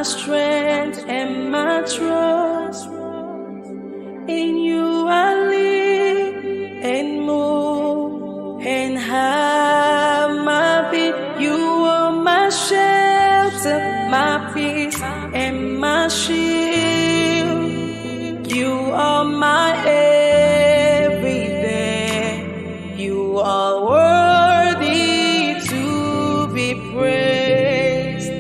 strength and my trust. In you I live and move and have my being. You are my shelter, my peace, and my shield. You are my everything. You are worthy to be praised.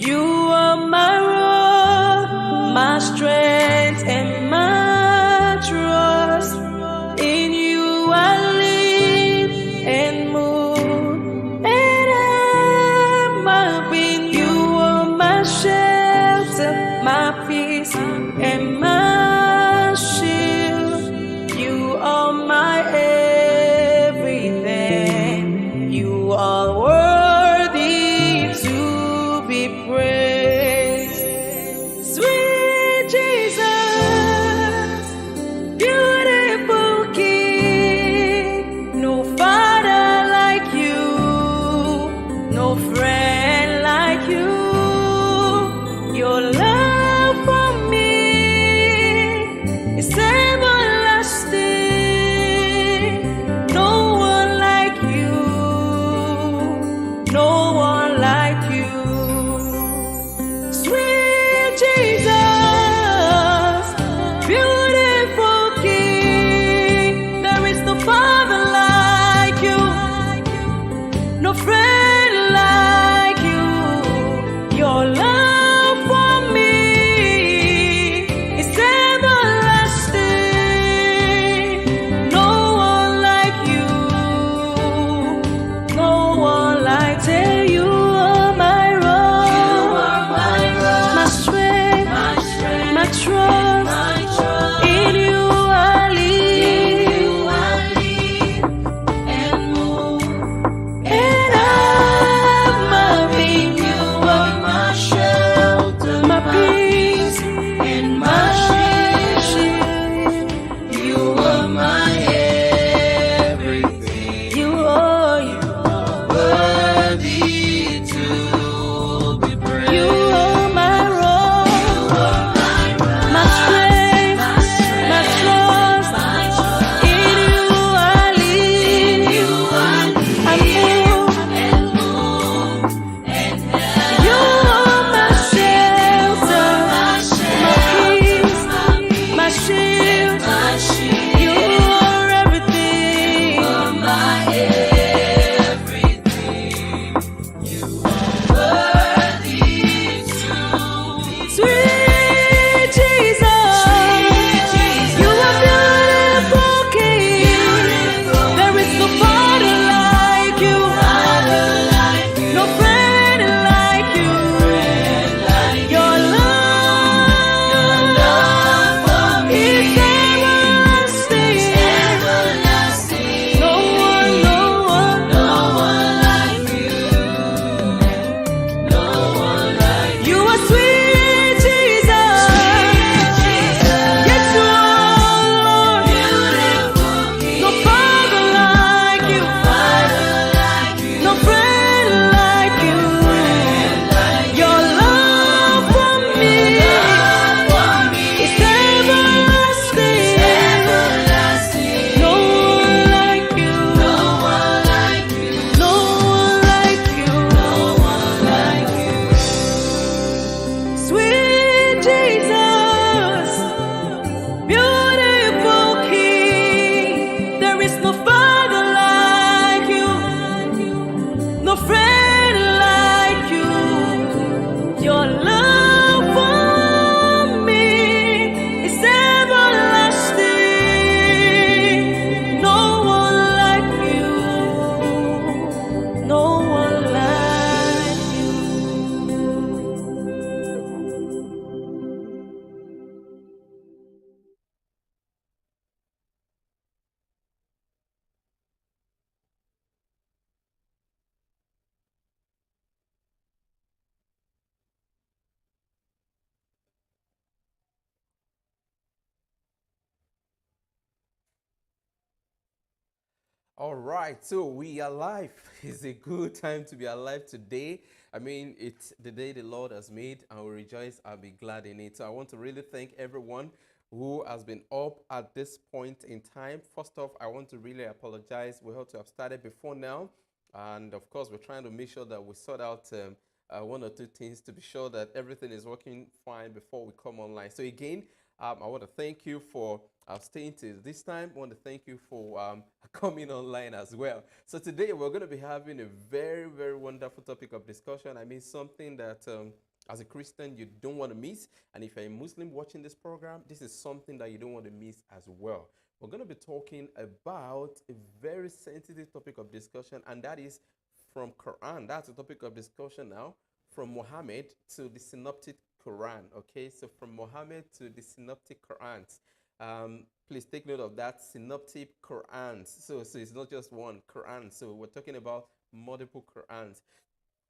You are my rock, my strength, and my trust. In you I live and move and have my being. You are my shelter, my peace, and my shield. You are my everything. You are worthy to be praised. Sweet Jesus, beautiful King, no Father like you, no friend like you. Your love for me is everlasting. No one like you, no one like you. Sweet Jesus, beautiful King, there is no Father like you, no friend like you. Your love for me is everlasting. No one like you, no one like you. You are my rock, my strength, my trust. In you I live and move and have my being. You are my shelter, my peace, and my shield. You are my everything. You are worthy to be praised. You are my rock, my strength, my trust. In you I live, I move and have. You are my shelter, my peace, my shield. You are everything. You are my everything. You are worthy to. Sweet Jesus, you are beautiful King. There is no Father like you, no friend like you. Your love is All right, so we are alive. It's a good time to be alive today. I mean, it's the day the Lord has made, and we rejoice and be glad in it. So I want to really thank everyone who has been up at this point in time. First off, I want to really apologize. We had to have started before now, and of course, we're trying to make sure that we sort out one or two things to be sure that everything is working fine before we come online. So again, I want to thank you for staying till this time. I want to thank you for coming online as well. So today we're going to be having a very, very wonderful topic of discussion. I mean, something that as a Christian you don't want to miss. And if you're a Muslim watching this program, this is something that you don't want to miss as well. We're going to be talking about a very sensitive topic of discussion, and that is from Quran. That's the topic of discussion now. From Muhammad to the Synoptic Quran. Okay, so from Muhammad to the Synoptic Qurans. Please take note of that, Synoptic Qurans. So it's not just one Quran. So we're talking about multiple Qurans.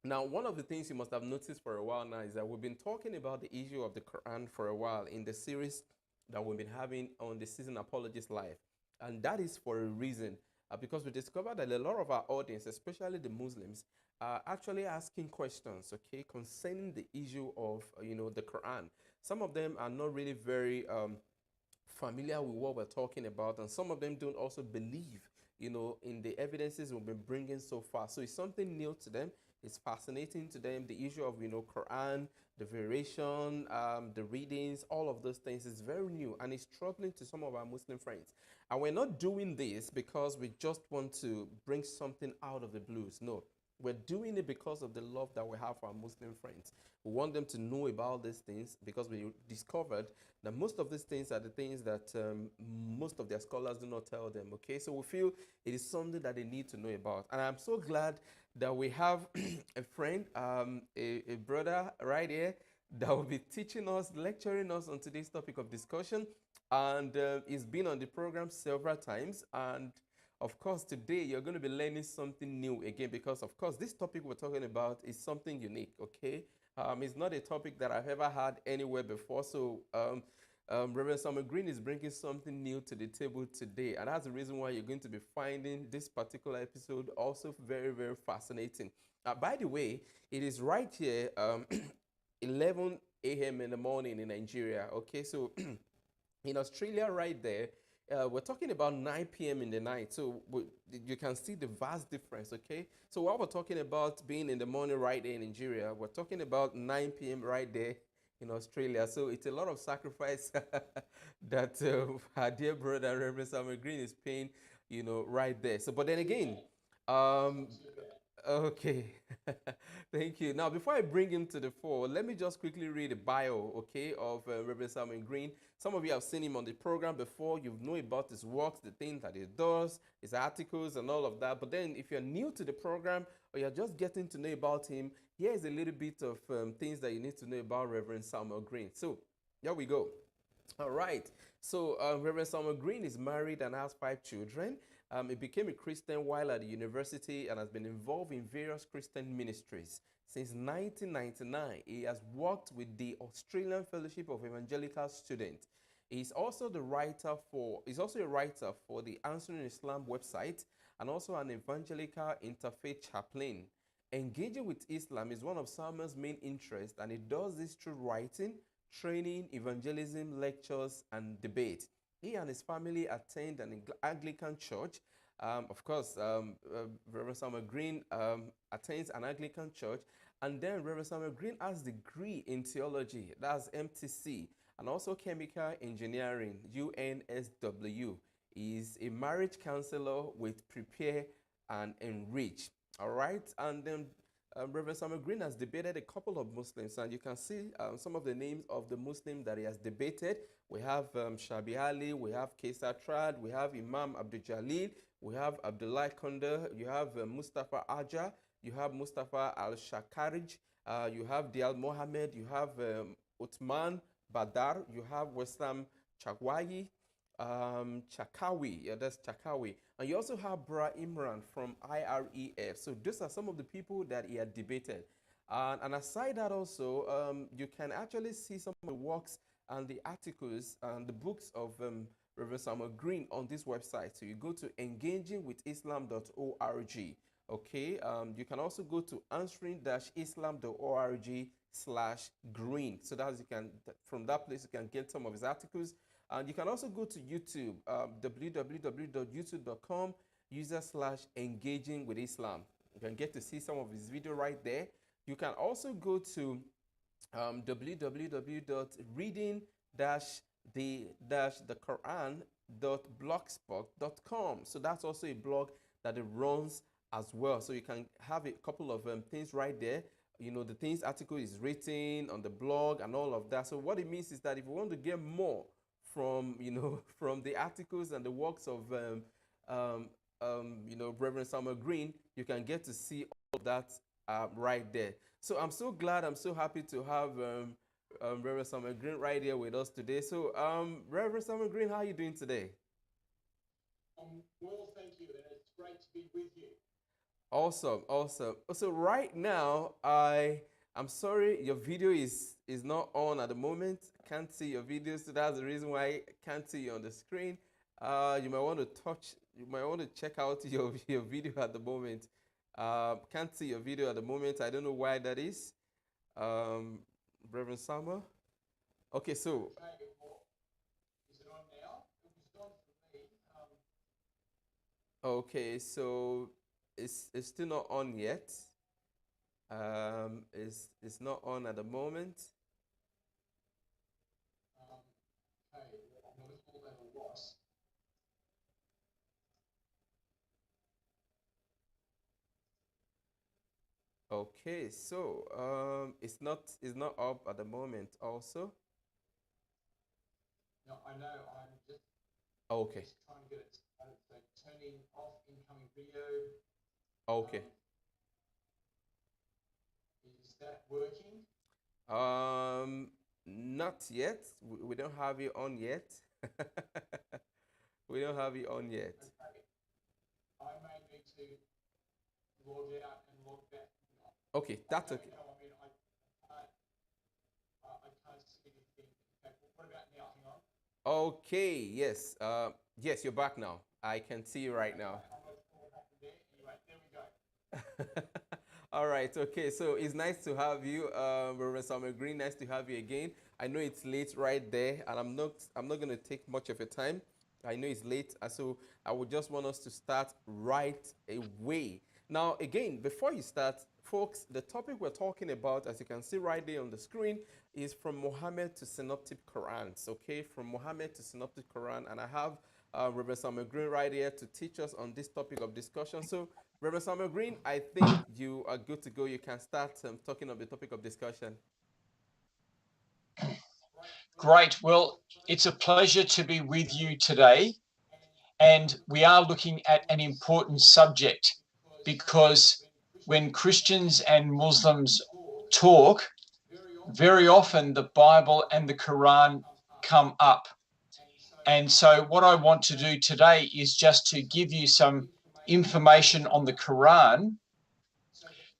Now, one of the things you must have noticed for a while now is that we've been talking about the issue of the Quran for a while in the series that we've been having on the season Apologist Live. And that is for a reason, because we discovered that a lot of our audience, especially the Muslims, are actually asking questions, okay, concerning the issue of, the Quran. Some of them are not really very familiar with what we're talking about, and some of them don't also believe, in the evidences we've been bringing so far. So it's something new to them. It's fascinating to them. The issue of, Quran, the variation, the readings, all of those things is very new, and it's troubling to some of our Muslim friends. And we're not doing this because we just want to bring something out of the blues. No, we're doing it because of the love that we have for our Muslim friends. We want them to know about these things because we discovered that most of these things are the things that most of their scholars do not tell them. Okay, so we feel it is something that they need to know about. And I'm so glad that we have a friend, a brother right here that will be teaching us, lecturing us on today's topic of discussion. And he's been on the program several times. And of course, today you're going to be learning something new again because, of course, this topic we're talking about is something unique, okay? It's not a topic that I've ever had anywhere before. So, Reverend Samuel Green is bringing something new to the table today. And that's the reason why you're going to be finding this particular episode also very, very fascinating. By the way, it is right here, 11 a.m. in the morning in Nigeria, okay? So, in Australia, right there, we're talking about 9 p.m. in the night. So you can see the vast difference, okay? So while we're talking about being in the morning right there in Nigeria, we're talking about 9 p.m. right there in Australia. So it's a lot of sacrifice that our dear brother, Reverend Samuel Green, is paying, right there. So, but then again, um, okay. Thank you. Now, before I bring him to the fore, let me just quickly read a bio, okay, of Reverend Samuel Green. Some of you have seen him on the program before. You know about his works, the things that he does, his articles, and all of that. But then, if you're new to the program or you're just getting to know about him, here's a little bit of things that you need to know about Reverend Samuel Green. So, here we go. All right. So, Reverend Samuel Green is married and has 5 children. He became a Christian while at the university and has been involved in various Christian ministries. Since 1999, he has worked with the Australian Fellowship of Evangelical Students. He's also a writer for the Answering Islam website and also an evangelical interfaith chaplain. Engaging with Islam is one of Samuel's main interests, and he does this through writing, training, evangelism, lectures, and debate. He and his family attend an Anglican church. Of course, Reverend Samuel Green attends an Anglican church. And then Reverend Samuel Green has a degree in theology, that's MTC, and also chemical engineering, UNSW. He's a marriage counselor with Prepare and Enrich. All right. And then Reverend Samuel Green has debated a couple of Muslims, and you can see some of the names of the Muslims that he has debated. We have Shabi Ali, we have Kaisar Trad, we have Imam Abdul Jalil, we have Abdullah Kunda, you have Mustafa Aja, you have Mustafa Al Shakarij, you have Dial Mohammed, you have Uthman Badar, you have Wesam Chagwayi, Chakawi, yeah, that's Chakawi. And you also have Bra Imran from IREF. So those are some of the people that he had debated. And aside that also, you can actually see some of the works and the articles and the books of Reverend Samuel Green on this website. So you go to engagingwithislam.org. Okay, you can also go to answering-islam.org/green. So that you can, from that place, you can get some of his articles. And you can also go to YouTube, www.youtube.com /engaging with Islam. You can get to see some of his video right there. You can also go to www.reading-the-Quran.blogspot.com. So that's also a blog that it runs as well. So you can have a couple of things right there. You know, the things article is written on the blog and all of that. So what it means is that if you want to get more from, you know, from the articles and the works of you know, Reverend Samuel Green, you can get to see all of that right there. So I'm so glad, I'm so happy to have Reverend Samuel Green right here with us today. So Reverend Samuel Green, how are you doing today? Well, thank you, and it's great to be with you. Awesome, awesome. So right now, I'm sorry your video is not on at the moment. Can't see your video, so that's the reason why I can't see you on the screen. You might want to check out your video at the moment. Can't see your video at the moment. I don't know why that is. Reverend Samuel. Okay, so. Okay, well, is it on now? It was on for me. Okay, so it's still not on yet. It's not on at the moment. Okay, well, I'm a little at a loss. Okay, so it's not up at the moment also. No, I know, I'm just, Okay. just trying to get it started. So turning off incoming video. Okay. Is that working? Not yet. We don't have it on yet. We don't have it on yet. Okay. I may need to log out and log back. Okay, that's okay. No, I mean, I can't see anything. Okay, what about now? Hang on. Okay, yes. Yes, you're back now. I can see you right now. I'm not sure what happened there. Anyway, there we go. All right, okay. So it's nice to have you, Reverend Samuel Green. Nice to have you again. I know it's late right there, and I'm not going to take much of your time. I know it's late, so I would just want us to start right away. Now, again, before you start, folks, the topic we're talking about, as you can see right there on the screen, is from Muhammad to Synoptic Qurans, okay? From Muhammad to Synoptic Quran, and I have Reverend Samuel Green right here to teach us on this topic of discussion. So, Reverend Samuel Green, I think you are good to go. You can start talking of the topic of discussion. Great. Well, it's a pleasure to be with you today. And we are looking at an important subject because when Christians and Muslims talk, very often the Bible and the Quran come up. And so what I want to do today is just to give you some information on the Quran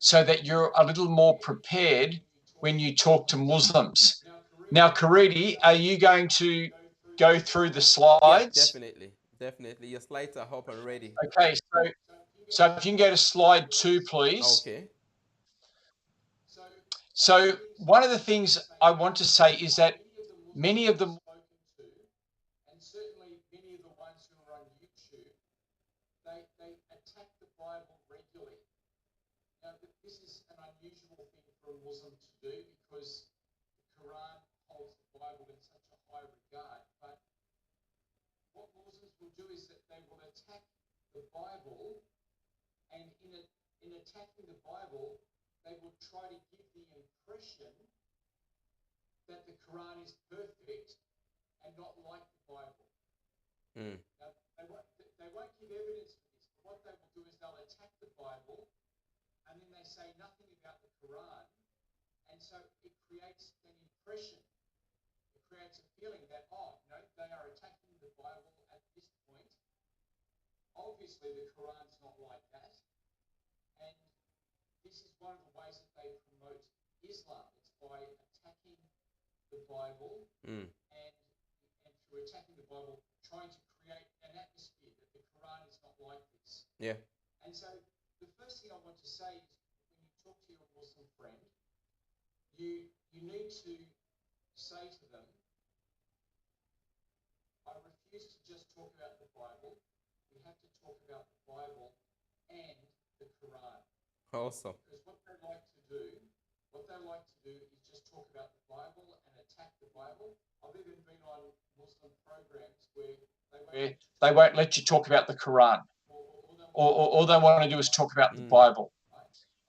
so that you're a little more prepared when you talk to Muslims. Now, Karidi, are you going to go through the slides? Yeah, definitely. Definitely. Your slides are up and ready. Okay, so if you can go to slide 2, please. Okay. So one of the things I want to say is that many of them, and certainly many of the ones who are on YouTube, they attack the Bible regularly. Now, this is an unusual thing for a Muslim to do because the Quran holds the Bible in such a high regard. But what Muslims will do is that they will attack the Bible, and in attacking the Bible, they will try to give the impression that the Quran is perfect and not like the Bible. Now, they won't give evidence for this, but what they will do is they'll attack the Bible, and then they say nothing about the Quran, and so it creates an impression. It creates a feeling that, they are attacking the Bible at this point. Obviously, the Quran's not like that, and this is one of the ways that they promote Islam. It's by attacking the Bible we're attacking the Bible, trying to create an atmosphere that the Quran is not like this. Yeah. And so the first thing I want to say is when you talk to your Muslim friend, you need to say to them, I refuse to just talk about the Bible. We have to talk about the Bible and the Quran. Awesome. Because what they like to do is just talk about the Bible and attack the Bible. I've even been on Muslim programs where they won't let you talk about the Quran. Or all they want to do is talk about the Bible,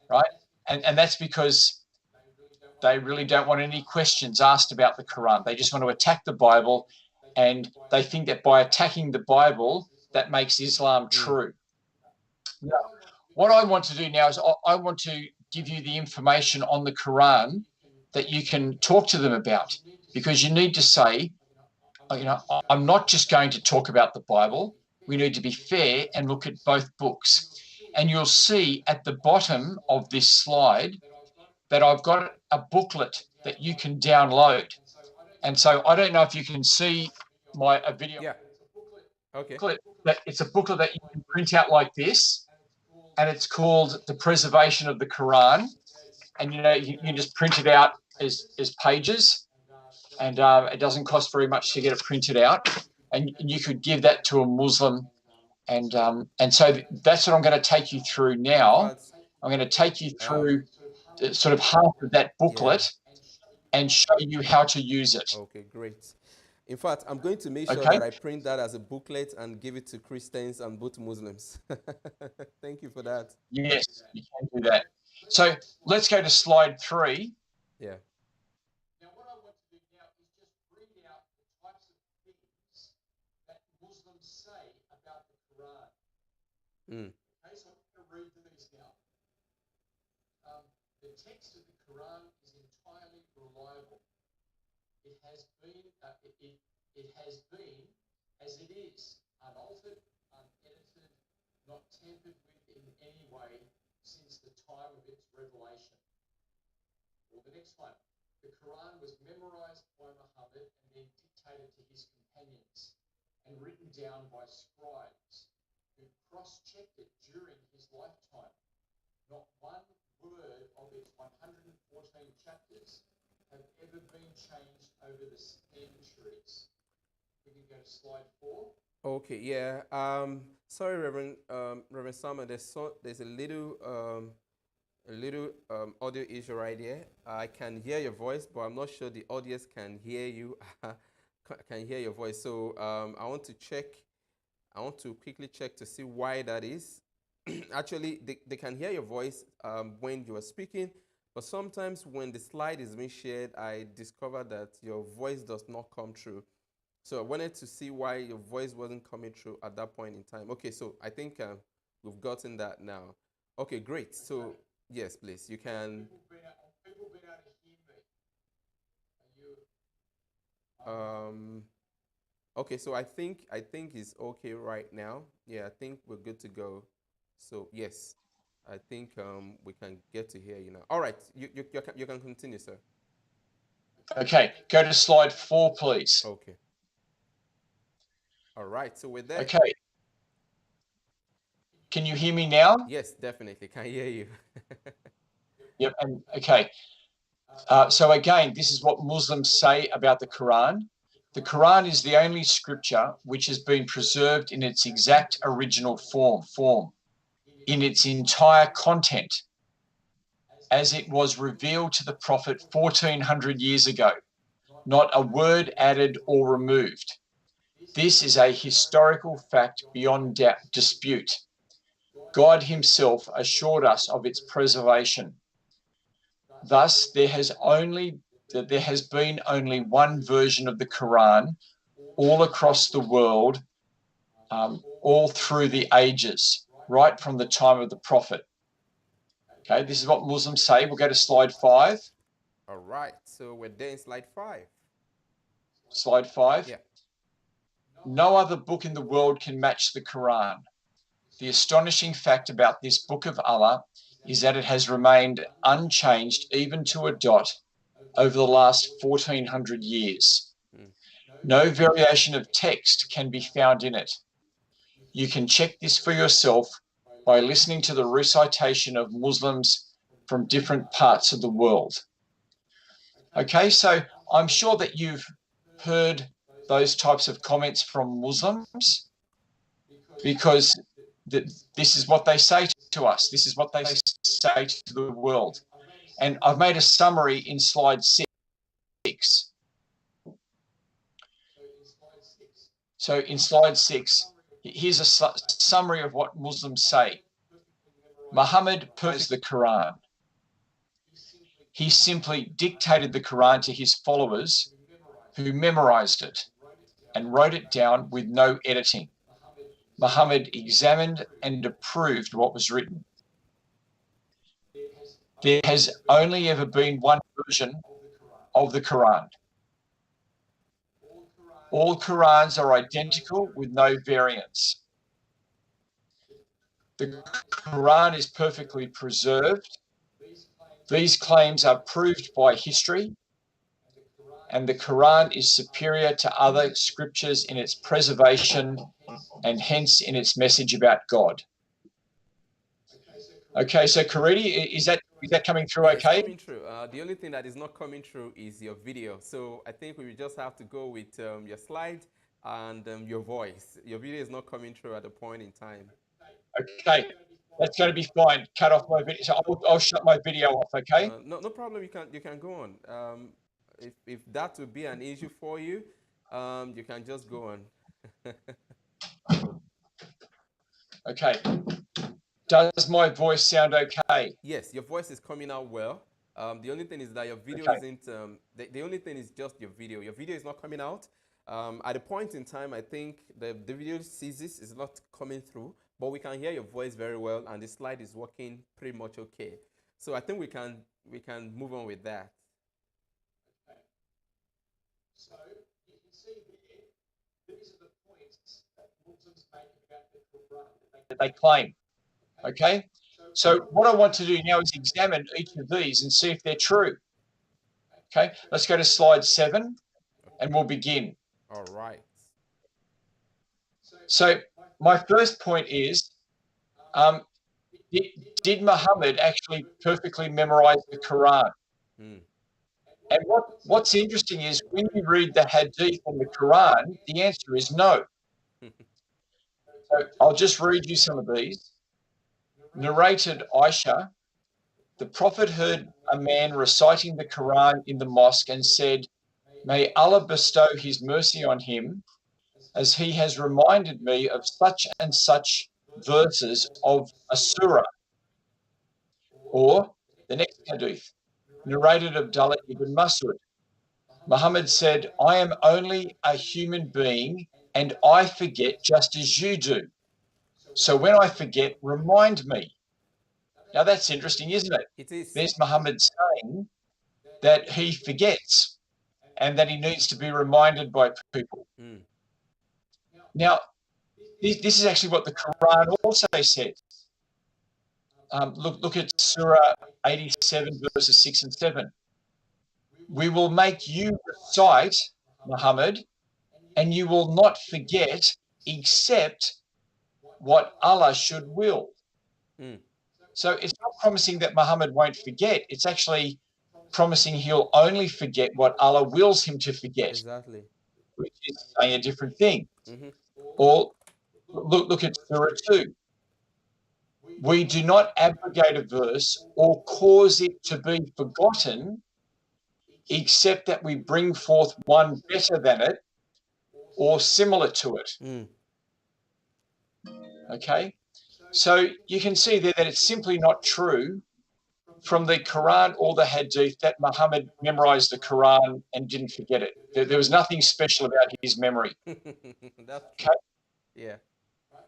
right? And that's because they really don't want any questions asked about the Quran. They just want to attack the Bible, and they think that by attacking the Bible, that makes Islam true. Now, what I want to do now is I want to give you the information on the Quran that you can talk to them about, because you need to say, I'm not just going to talk about the Bible. We need to be fair and look at both books. And you'll see at the bottom of this slide that I've got a booklet that you can download. And so I don't know if you can see my video. Yeah. Okay. It's a booklet that you can print out like this, and it's called The Preservation of the Quran. And you just print it out as pages, and it doesn't cost very much to get it printed out. And you could give that to a Muslim, and so that's what I'm going to take you through now. I'm going to take you through sort of half of that booklet and show you how to use it. Okay, great. In fact, I'm going to make sure Okay. that I print that as a booklet and give it to Christians and both Muslims. Thank you for that. Yes, you can do that. So let's go to slide 3. Yeah. Now, what I want to do now is just read out the types of things that Muslims say about the Quran. Okay, so I'm going to read these now. The text of the Quran is entirely reliable. It has been as it is, unaltered, unedited, not tampered with in any way since the time of its revelation. Or the next one, the Quran was memorized by Muhammad and then dictated to his companions and written down by scribes who cross-checked it during his lifetime. Not one word of its 114 chapters have ever been changed over the centuries. We can go to slide 4. Okay, yeah. Sorry, Reverend Summer, there's a little audio issue right here. I can hear your voice, but I'm not sure the audience can hear you. Can hear your voice. So I want to quickly check to see why that is. Actually, they can hear your voice when you are speaking, but sometimes when the slide is being shared, I discover that your voice does not come through. So I wanted to see why your voice wasn't coming through at that point in time. Okay, so I think we've gotten that now. Okay, great. So yes, please, you can. People been able to hear me. Okay, so I think it's okay right now. Yeah, I think we're good to go. So yes, I think we can get to hear you now. All right, you can continue, sir. Okay, go to slide 4, please. Okay. All right, so we're there. Okay. Can you hear me now? Yes, definitely. Can hear you. Yep. And okay. So again, this is what Muslims say about the Quran. The Quran is the only scripture which has been preserved in its exact original form, in its entire content, as it was revealed to the Prophet 1400 years ago, not a word added or removed. This is a historical fact beyond dispute. God himself assured us of its preservation. Thus, there has been only one version of the Quran all across the world, all through the ages, right from the time of the Prophet. Okay, this is what Muslims say. We'll go to slide 5. All right, so we're there in slide 5. Slide 5. Yeah. No other book in the world can match the Quran. The astonishing fact about this book of Allah is that it has remained unchanged even to a dot over the last 1400 years. No variation of text can be found in it. You can check this for yourself by listening to the recitation of Muslims from different parts of the world. Okay, so I'm sure that you've heard those types of comments from Muslims because this is what they say to us. This is what they say to the world. And I've made a summary in slide 6. So in slide 6, here's a summary of what Muslims say. Muhammad purged the Quran. He simply dictated the Quran to his followers who memorized it and wrote it down with no editing. Muhammad examined and approved what was written. There has only ever been one version of the Quran. All Qurans are identical with no variants. The Quran is perfectly preserved. These claims are proved by history, and the Quran is superior to other scriptures in its preservation and hence in its message about God. Okay, so Karidi, is that coming through okay? It's coming through. The only thing that is not coming through is your video. So I think we will just have to go with your slide and your voice. Your video is not coming through at the point in time. Okay, that's going to be fine. Cut off my video. So I'll shut my video off. Okay. No problem. You can go on. If that would be an issue for you, you can just go on. Okay. Does my voice sound okay? Yes, your voice is coming out well. The only thing is that your video isn't. The only thing is just your video. Your video is not coming out. At a point in time, I think the video ceases, is not coming through, but we can hear your voice very well, and the slide is working pretty much okay. So I think we can move on with that. Okay. So you can see there, these are the points that Muslims make about the Quran that they claim. Okay. So what I want to do now is examine each of these and see if they're true. Okay. Let's go to slide 7, and we'll begin. All right. So my first point is, did Muhammad actually perfectly memorize the Quran? And what's interesting is when you read the Hadith and the Quran, the answer is no. So I'll just read you some of these. Narrated Aisha, the Prophet heard a man reciting the Quran in the mosque and said, "May Allah bestow his mercy on him, as he has reminded me of such and such verses of a surah." Or the next hadith, narrated Abdullah ibn Masud, Muhammad said, "I am only a human being and I forget just as you do. So when I forget, remind me." Now that's interesting, isn't it? It is. There's Muhammad saying that he forgets and that he needs to be reminded by people. Now, this is actually what the Quran also says. Look at Surah 87, verses 6 and 7. "We will make you recite, Muhammad, and you will not forget except what Allah should will." So it's not promising that Muhammad won't forget. It's actually promising he'll only forget what Allah wills him to forget. Exactly. Which is saying a different thing. Or look at Surah 2. "We do not abrogate a verse or cause it to be forgotten, except that we bring forth one better than it or similar to it." Okay, so you can see there that it's simply not true from the Quran or the Hadith that Muhammad memorized the Quran and didn't forget it. There was nothing special about his memory. That's okay. Yeah.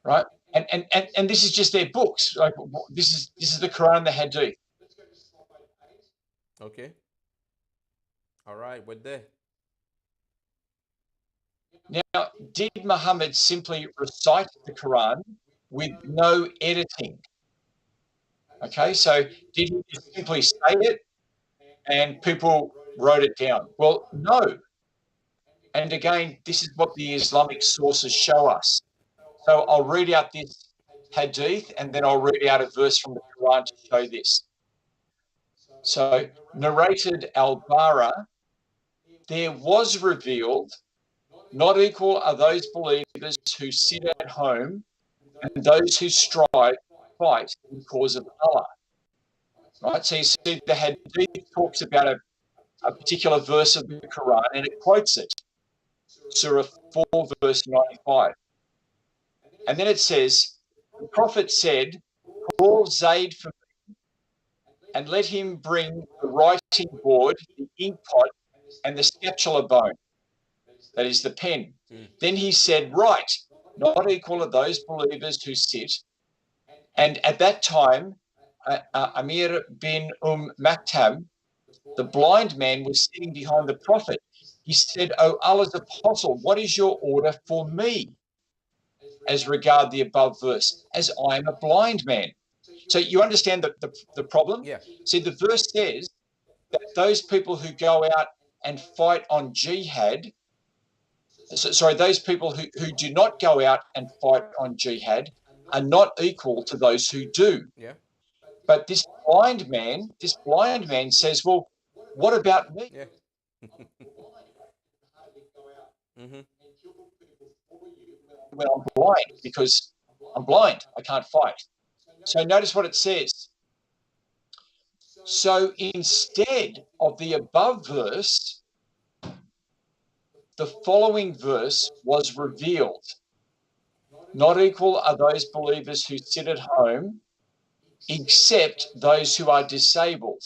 Right, and this is just their books. Like this is the Quran and the Hadith. Okay. All right, we're there. Now, did Muhammad simply recite the Quran with no editing? Okay, so did he just simply say it and people wrote it down? Well, no. And again, this is what the Islamic sources show us. So I'll read out this hadith and then I'll read out a verse from the Quran to show this. So, narrated Al-Bara, there was revealed, not equal are those believers who sit at home and those who strive, fight in the cause of Allah. Right? So you see the hadith talks about a particular verse of the Quran and it quotes it. Surah 4, verse 95. And then it says, the Prophet said, call Zayd for me and let him bring the writing board, the ink pot, and the spatula bone. That is the pen. Then he said, right, not equal are those believers who sit. And at that time, Amir bin Maktam, the blind man, was sitting behind the Prophet. He said, O Allah's apostle, what is your order for me as regard the above verse, as I am a blind man? So you understand the problem? Yeah. See, the verse says that those people who go out and fight on jihad, those people who do not go out and fight on jihad are not equal to those who do. Yeah. But this blind man says, well, what about me? Yeah. Mm-hmm. When I'm blind, because I'm blind, I can't fight. So notice what it says. So instead of the above verse, the following verse was revealed. Not equal are those believers who sit at home, except those who are disabled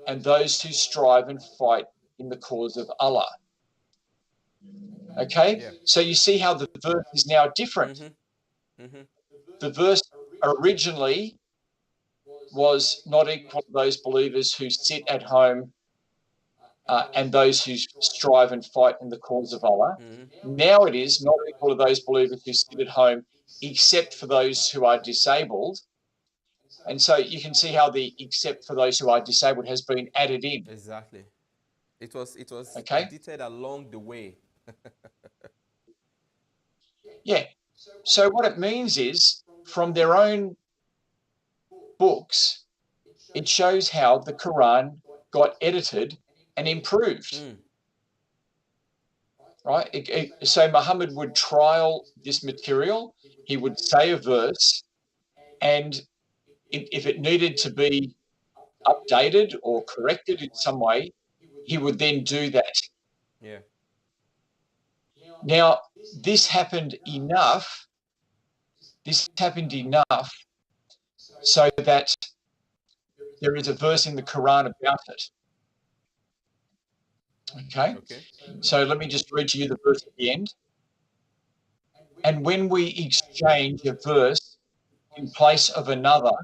and those who strive and fight in the cause of Allah. Okay? Yeah. So you see how the verse is now different. Mm-hmm. Mm-hmm. The verse originally was not equal to those believers who sit at home and those who strive and fight in the cause of Allah. Mm-hmm. Now it is not equal to those believers who sit at home, except for those who are disabled. And so you can see how the except for those who are disabled has been added in. Exactly. It was Okay. edited along the way. Yeah. So what it means is, from their own books, it shows how the Quran got edited and improved. Right? So Muhammad would trial this material. He would say a verse, and if it needed to be updated or corrected in some way, he would then do that. Yeah. Now, this happened enough so that there is a verse in the Quran about it. Okay? So let me just read to you the verse at the end. And when we exchange a verse in place of another,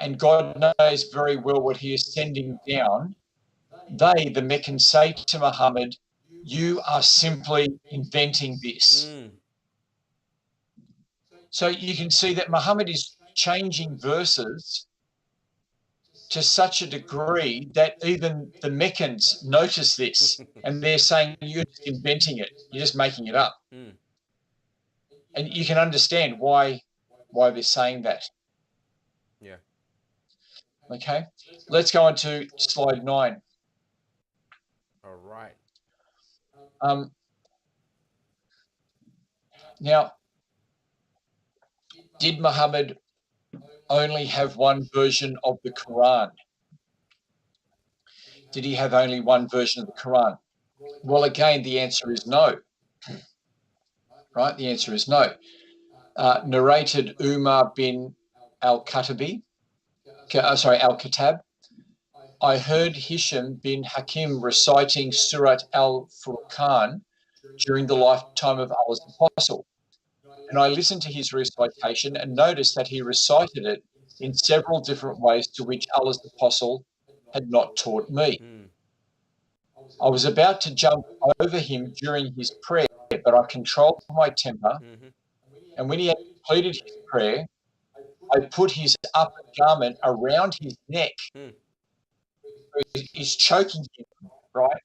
and God knows very well what he is sending down, they, the Meccans, say to Muhammad, you are simply inventing this. So you can see that Muhammad is changing verses to such a degree that even the Meccans notice this, and they're saying, you're just inventing it, you're just making it up. And you can understand why they're saying that. Yeah. Okay, let's go on to slide 9. All right. Now, did Muhammad only have one version of the Quran? Did he have only one version of the Quran? Well, again, the answer is no. Right? The answer is no. Narrated Umar bin al-Khattab, I heard Hisham bin Hakim reciting Surat al-Furqan during the lifetime of Allah's apostle. And I listened to his recitation and noticed that he recited it in several different ways to which Allah's apostle had not taught me. I was about to jump over him during his prayer, but I controlled my temper. And when he had completed his prayer, I put his upper garment around his neck. He's choking him, right?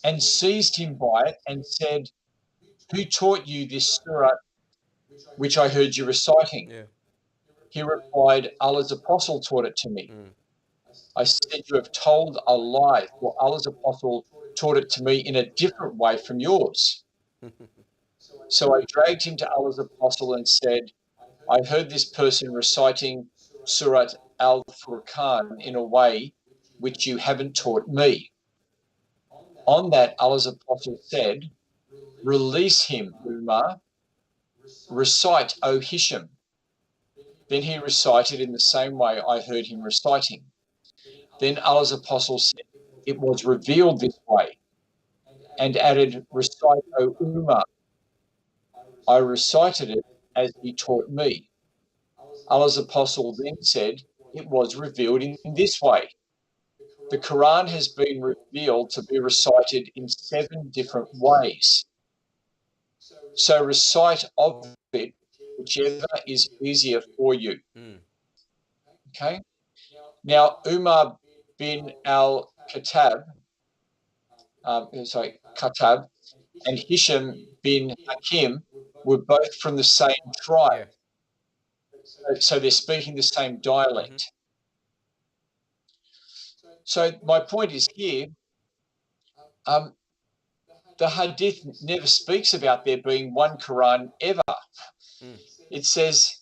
and seized him by it and said, "Who taught you this surah which I heard you reciting?" Yeah. He replied, "Allah's apostle taught it to me." I said, "You have told a lie, for Allah's apostle taught it to me in a different way from yours." So I dragged him to Allah's apostle and said, "I heard this person reciting Surat Al-Furqan in a way which you haven't taught me." On that, Allah's apostle said, "Release him, Umar. Recite, O Hisham." Then he recited in the same way I heard him reciting. Then Allah's apostle said, "It was revealed this way," and added, "Recite, O Umar." I recited it as he taught me. Allah's apostle then said, "It was revealed in this way." The Quran has been revealed to be recited in 7 different ways. So recite of it whichever is easier for you. Okay. Now, Umar bin al-Khattab, Khattab, and Hisham bin Hakim were both from the same tribe. So they're speaking the same dialect. So my point is here, the Hadith never speaks about there being one Quran ever. It says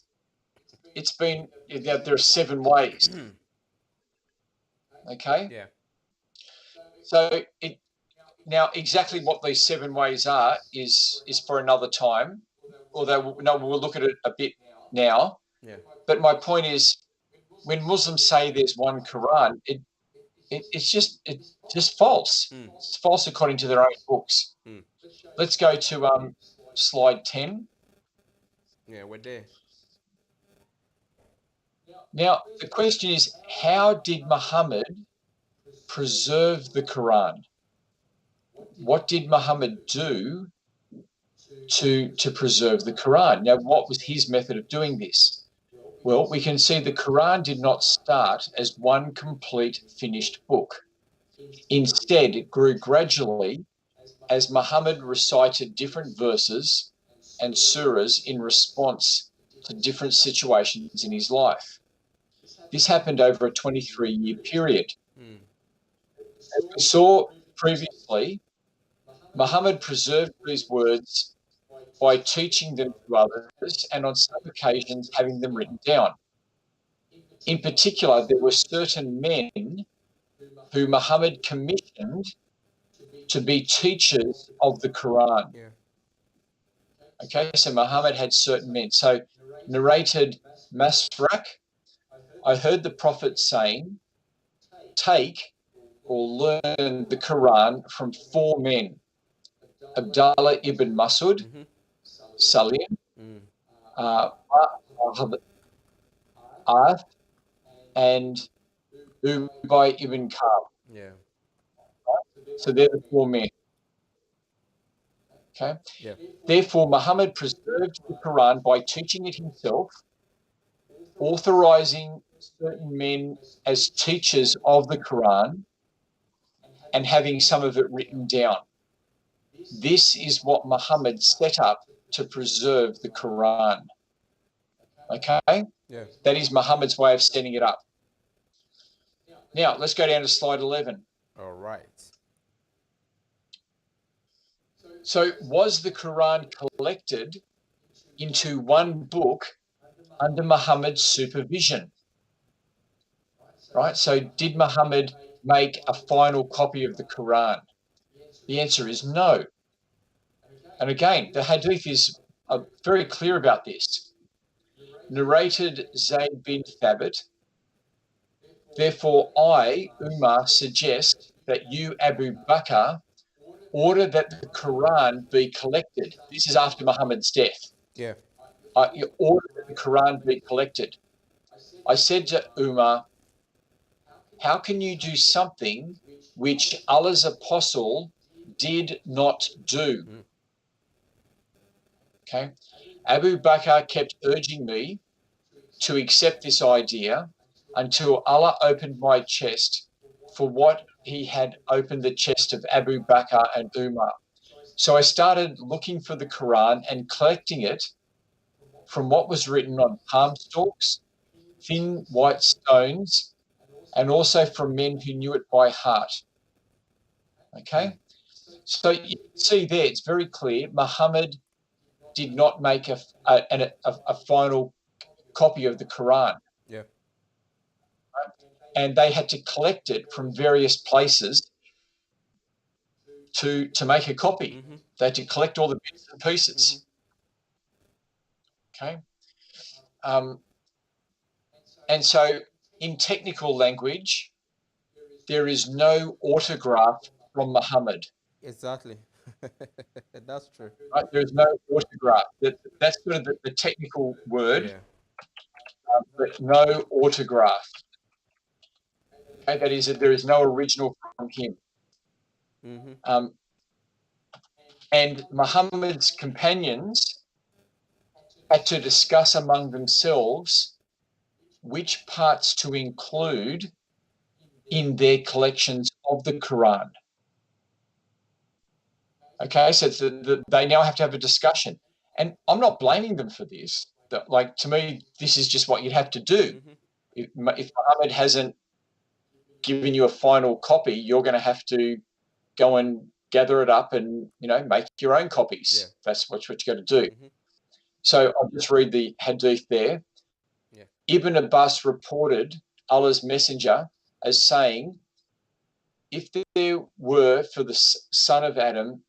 there are 7 ways. Okay? Yeah. So now exactly what these 7 ways are is for another time, although we'll look at it a bit now. Yeah. But my point is, when Muslims say there's one Quran, it's just false. It's false according to their own books. Let's go to slide 10. Yeah, we're there. Now, the question is, how did Muhammad preserve the Quran? What did Muhammad do to preserve the Quran? Now, what was his method of doing this? Well, we can see the Quran did not start as one complete finished book. Instead, it grew gradually as Muhammad recited different verses and surahs in response to different situations in his life. This happened over a 23-year period. As we saw previously, Muhammad preserved these words by teaching them to others and on some occasions having them written down. In particular, there were certain men who Muhammad commissioned to be teachers of the Quran. Yeah. Okay, so Muhammad had certain men. So narrated Masrak, I heard the Prophet saying, "Take or learn the Quran from 4 men, Abdallah ibn Masud, Salim, Arth, and Ubay ibn Ka'b." Yeah. So they're the 4 men. Okay. Yeah. Therefore, Muhammad preserved the Quran by teaching it himself, authorizing certain men as teachers of the Quran, and having some of it written down. This is what Muhammad set up to preserve the Quran. Okay? Yeah. That is Muhammad's way of setting it up. Now, let's go down to slide 11. All right. So, was the Quran collected into one book under Muhammad's supervision? Right? So, did Muhammad make a final copy of the Quran? The answer is no. And again, the Hadith is very clear about this. Narrated Zayd bin Thabit, "Therefore I, Umar, suggest that you, Abu Bakr, order that the Quran be collected." This is after Muhammad's death. Yeah. You order that the Quran be collected. I said to Umar, "How can you do something which Allah's apostle did not do?" Okay. Abu Bakr kept urging me to accept this idea until Allah opened my chest for what he had opened the chest of Abu Bakr and Umar. So I started looking for the Quran and collecting it from what was written on palm stalks, thin white stones, and also from men who knew it by heart. Okay? So you can see there, it's very clear, Muhammad did not make a final copy of the Quran. Yeah. And they had to collect it from various places to make a copy. Mm-hmm. They had to collect all the bits and pieces. Okay. And so in technical language, there is no autograph from Muhammad. Exactly. That's true. Right? There is no autograph. That's sort of the technical word, Yeah. but no autograph. Okay? That is, that there is no original from him. Mm-hmm. And Muhammad's companions had to discuss among themselves which parts to include in their collections of the Quran. Okay, so they now have to have a discussion. And I'm not blaming them for this. Like, to me, this is just what you'd have to do. Mm-hmm. If Muhammad hasn't given you a final copy, you're going to have to go and gather it up and, make your own copies. Yeah. That's what you got to do. Mm-hmm. So I'll just read the hadith there. Yeah. Ibn Abbas reported Allah's messenger as saying, if there were for the son of Adam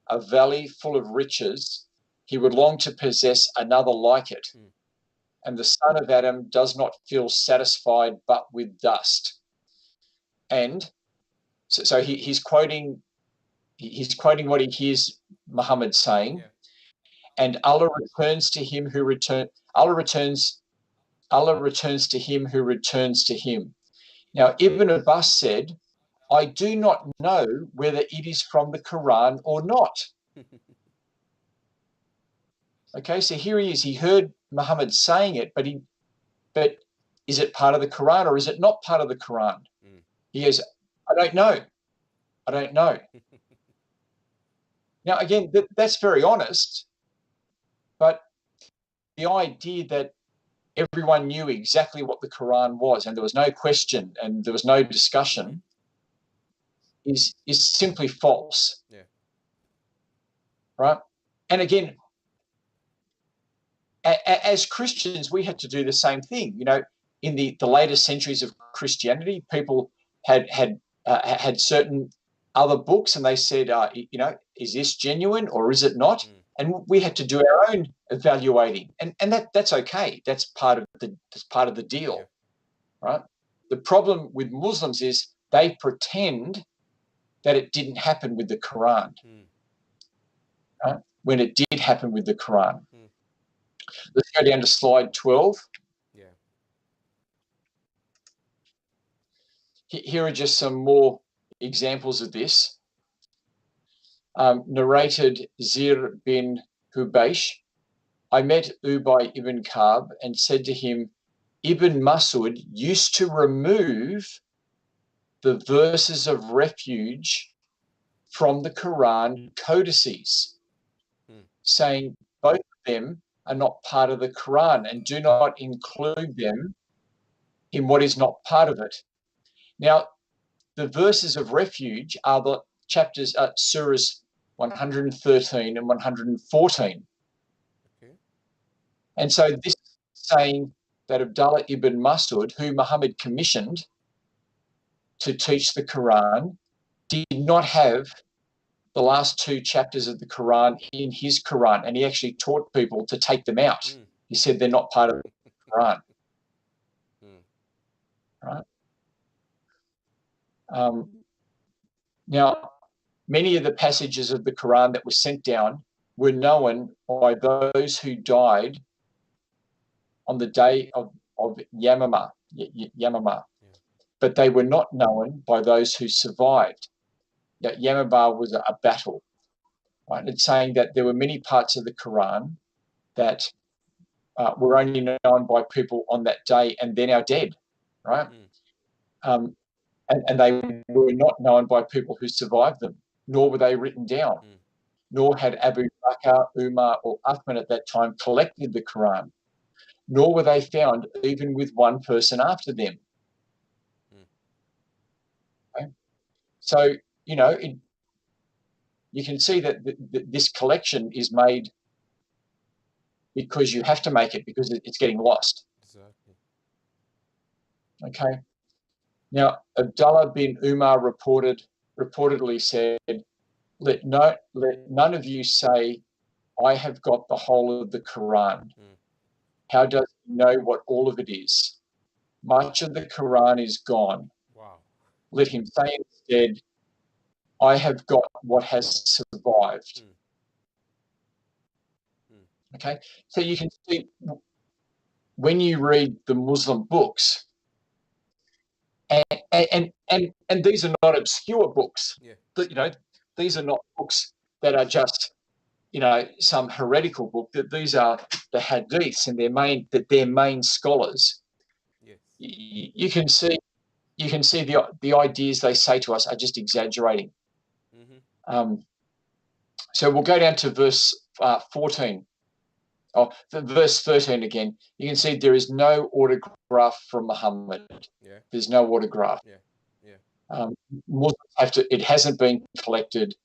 a valley full of riches, he would long to possess another like it. And the son of Adam does not feel satisfied but with dust. And so he's quoting what he hears Muhammad saying. Yeah. And Allah returns to him who returns to him who returns to him. Now, Ibn Abbas said, I do not know whether it is from the Quran or not. Okay, so here he is. He heard Muhammad saying it, but is it part of the Quran or is it not part of the Quran? He goes, I don't know. I don't know. Now, again, that's very honest, but the idea that everyone knew exactly what the Quran was and there was no question and there was no discussion is simply false. Yeah. Right? And again, as Christians, we had to do the same thing. In the later centuries of Christianity, people had certain other books, and they said, is this genuine or is it not? And we had to do our own evaluating, and that's okay. That's part of the deal, Yeah. right? The problem with Muslims is they pretend that it didn't happen with the Quran, right? When it did happen with the Quran. Let's go down to slide 12. Yeah. Here are just some more examples of this. Narrated Zir bin Hubaysh, I met Ubay ibn Ka'b and said to him, Ibn Masud used to remove the verses of refuge from the Quran codices, saying both of them are not part of the Quran and do not include them in what is not part of it. Now, the verses of refuge are the chapters, surahs 113 and 114. Okay. And so this is saying that Abdullah ibn Masud, who Muhammad commissioned to teach the Quran, did not have the last two chapters of the Quran in his Quran, and he actually taught people to take them out. He said they're not part of the Quran. Right? Now, many of the passages of the Quran that were sent down were known by those who died on the day of Yamamah, but they were not known by those who survived. Yamamah was a battle. Right? It's saying that there were many parts of the Quran that were only known by people on that day and they're now dead. Right? and they were not known by people who survived them, nor were they written down. Nor had Abu Bakr, Umar, or Uthman at that time collected the Quran, nor were they found even with one person after them. Okay? So, you know, you can see that this collection is made because you have to make it, because it's getting lost. Exactly. Okay. Now, Abdullah bin Umar reportedly said, let none of you say, I have got the whole of the Quran. How does he know what all of it is? Much of the Quran is gone. Wow. Let him say instead, I have got what has survived. Okay, so you can see when you read the Muslim books, and these are not obscure books. Yeah. But, you know, these are not books that are just, you know, some heretical book. That these are the hadiths, and their main scholars. Yes. You can see the ideas they say to us are just exaggerating. So we'll go down to verse 14. Oh, verse 13 again. You can see there is no autograph from Muhammad. Yeah. There's no autograph. Yeah. Yeah. Muslims have to. It hasn't been collected.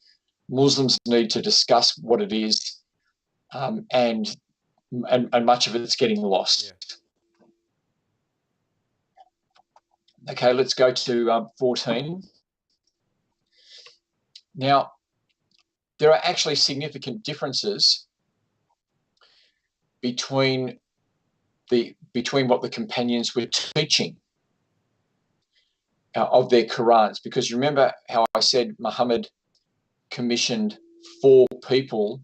Muslims need to discuss what it is, and much of it's getting lost. Yeah. Okay, let's go to 14. Now, there are actually significant differences between what the companions were teaching of their Qurans, because remember how I said Muhammad commissioned 4 people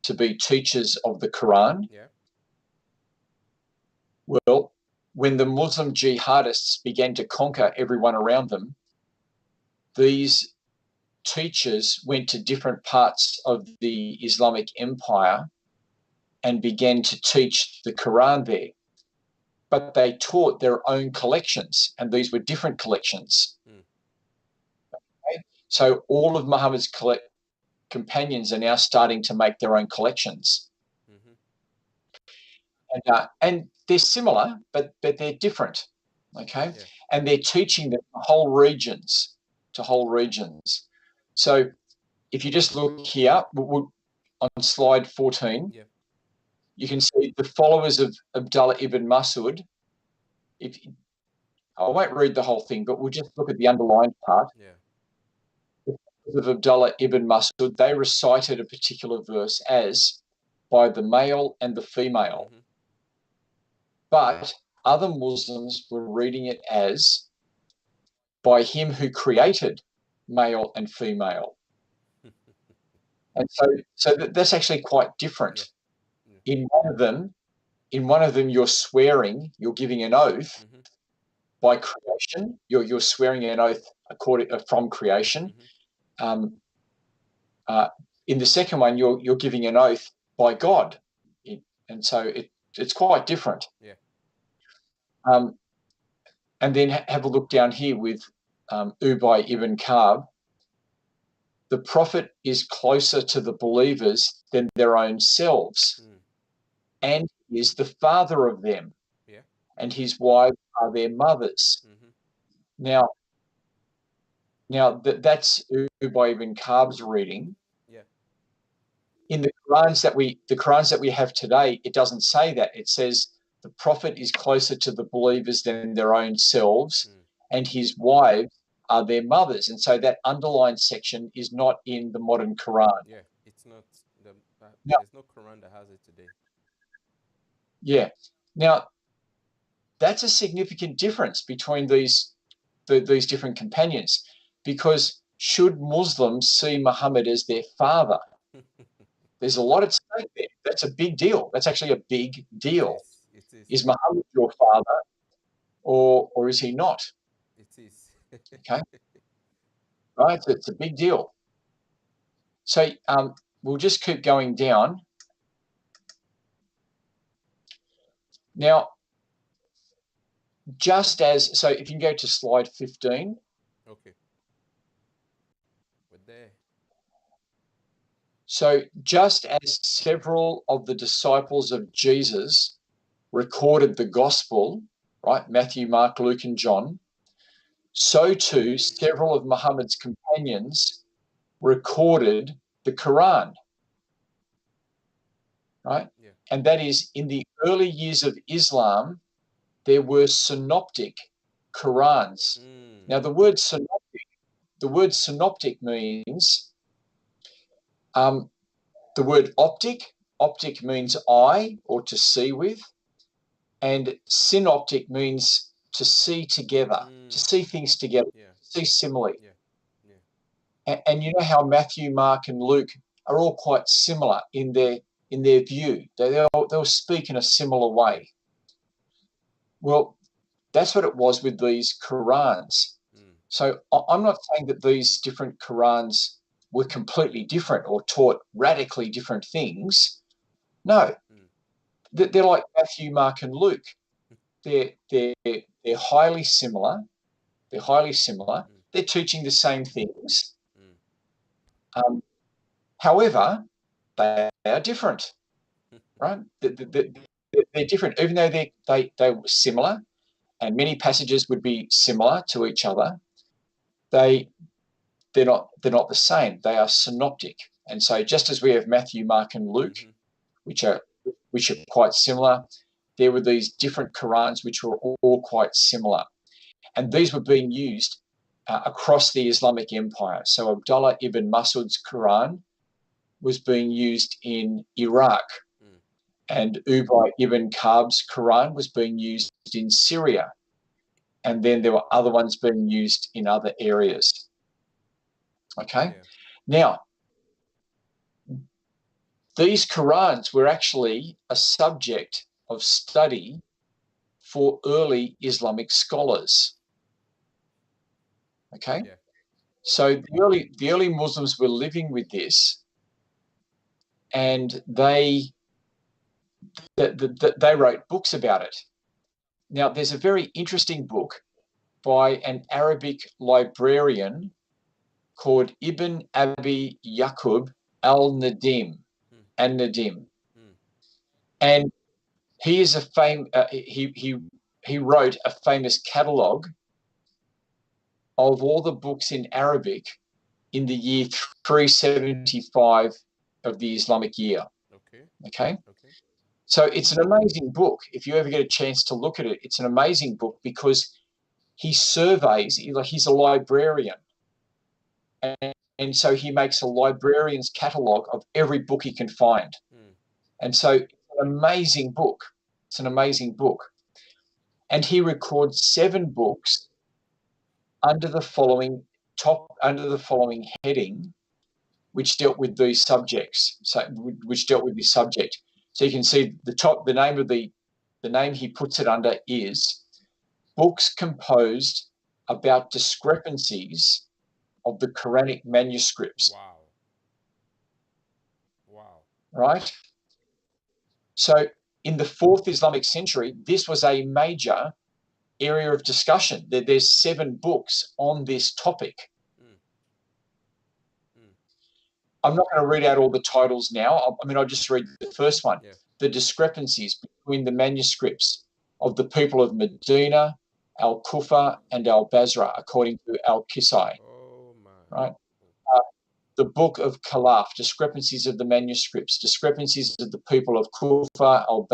to be teachers of the Quran? Yeah. Well, when the Muslim jihadists began to conquer everyone around them, these teachers went to different parts of the Islamic Empire and began to teach the Quran there. But they taught their own collections, and these were different collections. Okay? So all of Muhammad's companions are now starting to make their own collections. And they're similar, but they're different. Okay? Yeah. And they're teaching them to whole regions. So if you just look here on slide 14, Yeah. you can see the followers of Abdullah ibn Mas'ud. I won't read the whole thing, but we'll just look at the underlined part. Yeah. Of Abdullah ibn Mas'ud, they recited a particular verse as by the male and the female. But other Muslims were reading it as by him who created male and female. And so that's actually quite different. Yeah. In one of them, you're swearing, you're giving an oath by creation. You're swearing an oath from creation. In the second one, you're giving an oath by God, and so it's quite different. Yeah. And then have a look down here with Ubay ibn Ka'b. The Prophet is closer to the believers than their own selves, and he is the father of them. Yeah. And his wives are their mothers. Now that's Ubay ibn Ka'b's reading. Yeah. In the Qurans that we have today, it doesn't say that. It says the Prophet is closer to the believers than their own selves, and his wives are their mothers. And so that underlined section is not in the modern Quran. Yeah, it's not. There's no Quran that has it today. Yeah. Now, that's a significant difference between these different companions, because should Muslims see Muhammad as their father? There's a lot at stake there. That's a big deal. That's actually a big deal. It is. Is Muhammad your father, or is he not? It is. Okay. Right. It's a big deal. So we'll just keep going down. Now, so if you can go to slide 15. Okay. We're there. So just as several of the disciples of Jesus recorded the gospel, right, Matthew, Mark, Luke, and John, so too several of Muhammad's companions recorded the Quran, right? Yeah. And that is, in the early years of Islam, there were synoptic Qurans. Now, the word synoptic means the word optic. Optic means eye or to see with, and synoptic means to see together, to see things together, Yeah. see similarly. Yeah. Yeah. And you know how Matthew, Mark, and Luke are all quite similar in their view. They'll speak in a similar way. Well, that's what it was with these Qurans. So I'm not saying that these different Qurans were completely different or taught radically different things. No, they're like Matthew, Mark, and Luke. They're highly similar. They're highly similar. They're teaching the same things. However, they are different, right? They're different, even though they were similar, and many passages would be similar to each other. They're not the same. They are synoptic, and so just as we have Matthew, Mark, and Luke, which are quite similar, there were these different Qurans which were all quite similar, and these were being used across the Islamic Empire. So Abdullah ibn Masud's Quran was being used in Iraq, and Ubay ibn Ka'b's Quran was being used in Syria, and then there were other ones being used in other areas. Okay? Yeah. Now, these Qurans were actually a subject of study for early Islamic scholars. Okay? Yeah. So the early Muslims were living with this, and they wrote books about it. Now, there's a very interesting book by an Arabic librarian called Ibn Abi Yaqub al-Nadim, and he is he wrote a famous catalogue of all the books in Arabic in the year 375 of the Islamic year. Okay. So it's an amazing book. If you ever get a chance to look at it, it's an amazing book because he surveys, he's a librarian. And so he makes a librarian's catalogue of every book he can find. And so it's an amazing book. It's an amazing book. And he records 7 books under the following heading, which dealt with these subjects. So which dealt with this subject. So you can see the name he puts it under is books composed about discrepancies of the Quranic manuscripts. Wow. Right? So in the 4th Islamic century, this was a major area of discussion. There's 7 books on this topic. I'm not going to read out all the titles now. I'll just read the first one. Yeah. The discrepancies between the manuscripts of the people of Medina, Al-Kufa, and Al-Basra, according to Al-Kisai. Oh my. Right? The Book of Khalaf, discrepancies of the manuscripts, discrepancies of the people of Kufa, Al-Basra,